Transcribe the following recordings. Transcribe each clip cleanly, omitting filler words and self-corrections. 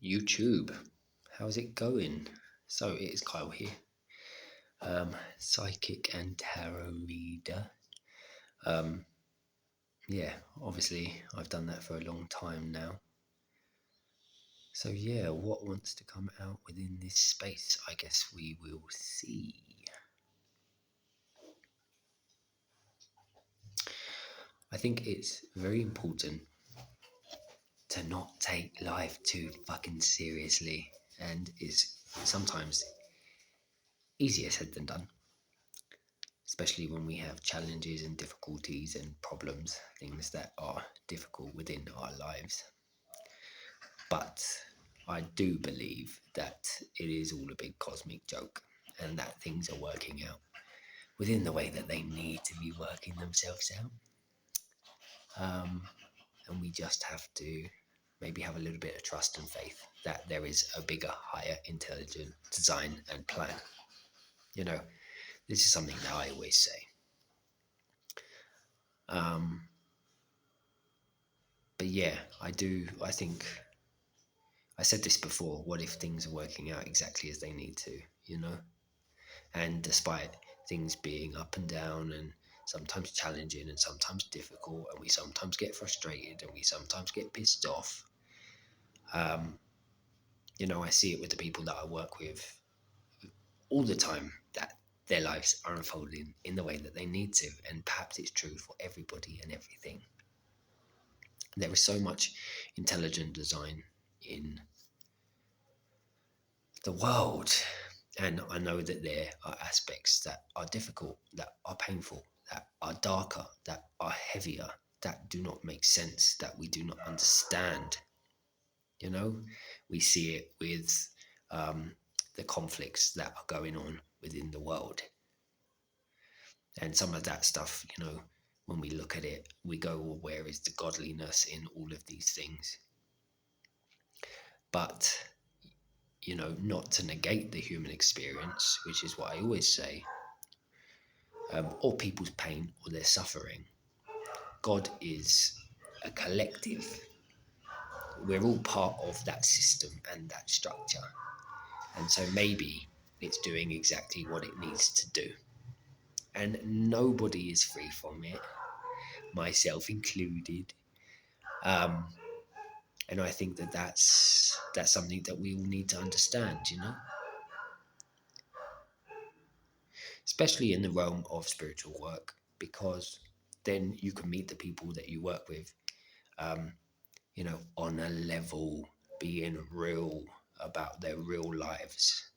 YouTube. How's it going? So it is Kyle here, psychic and tarot reader. Um, yeah, obviously I've done that for a long time now. So yeah, what wants to come out within this space? I guess we will see. I think it's very important to not take life too fucking seriously, and is sometimes easier said than done, especially when we have challenges and difficulties and problems, things that are difficult within our lives. But I do believe that it is all a big cosmic joke and that things are working out within the way that they need to be working themselves out. And we just have to maybe have a little bit of trust and faith that there is a bigger, higher, intelligent design and plan. You know, this is something that I always say. But yeah, I do. I think I said this before. What if things are working out exactly as they need to, you know? And despite things being up and down and sometimes challenging and sometimes difficult, and we sometimes get frustrated and we sometimes get pissed off, I see it with the people that I work with all the time that their lives are unfolding in the way that they need to. And perhaps it's true for everybody and everything. There is so much intelligent design in the world. And I know that there are aspects that are difficult, that are painful, that are darker, that are heavier, that do not make sense, that we do not understand. We see it with the conflicts that are going on within the world. And some of that stuff, when we look at it, we go, well, where is the godliness in all of these things? But not to negate the human experience, which is what I always say, or people's pain or their suffering. God is a collective. We're all part of that system and that structure. And so maybe it's doing exactly what it needs to do. And nobody is free from it, myself included. And I think that that's something that we all need to understand, especially in the realm of spiritual work, because then you can meet the people that you work with, on a level, being real about their real lives.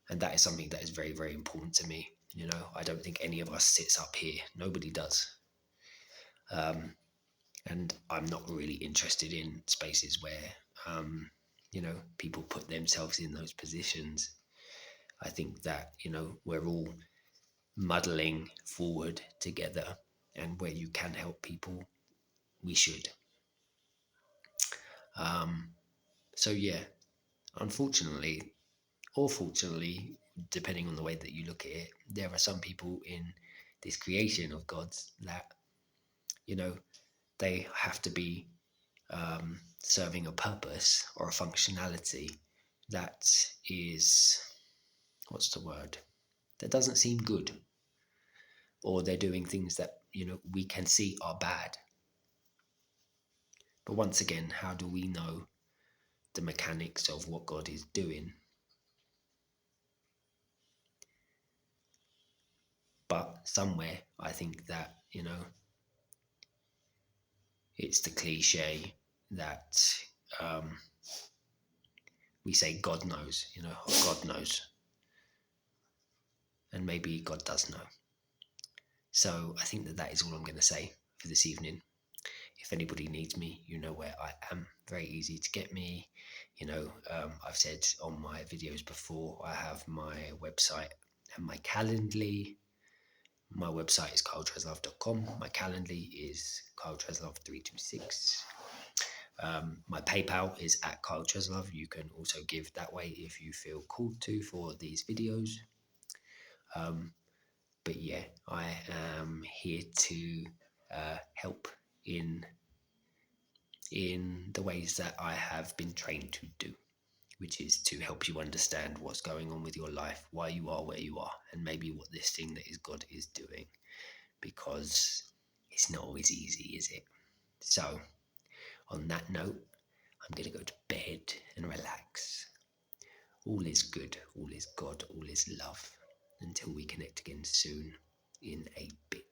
And that is something that is very, very important to me. I don't think any of us sits up here. Nobody does. And I'm not really interested in spaces where, people put themselves in those positions. I think that, we're all muddling forward together, and where you can help people, we should. So yeah, unfortunately, or fortunately, depending on the way that you look at it, there are some people in this creation of God's that, they have to be serving a purpose or a functionality that is, what's the word, that doesn't seem good, or they're doing things that, we can see are bad. But once again, how do we know the mechanics of what God is doing? But somewhere, I think that, it's the cliche that we say God knows, God knows. And maybe God does know. So I think that that is all I'm going to say for this evening. If anybody needs me, you know where I am. Very easy to get me. I've said on my videos before, I have my website and my Calendly. My website is kyletreslove.com. My Calendly is kyletreslove326. My PayPal is at kyletreslove. You can also give that way if you feel called to for these videos. But yeah, I am here to help in in the ways that I have been trained to do, which is to help you understand what's going on with your life, why you are where you are, and maybe what this thing that is God is doing, because it's not always easy, is it? So, on that note, I'm going to go to bed and relax. All is good, all is God, all is love. Until we connect again soon in a bit.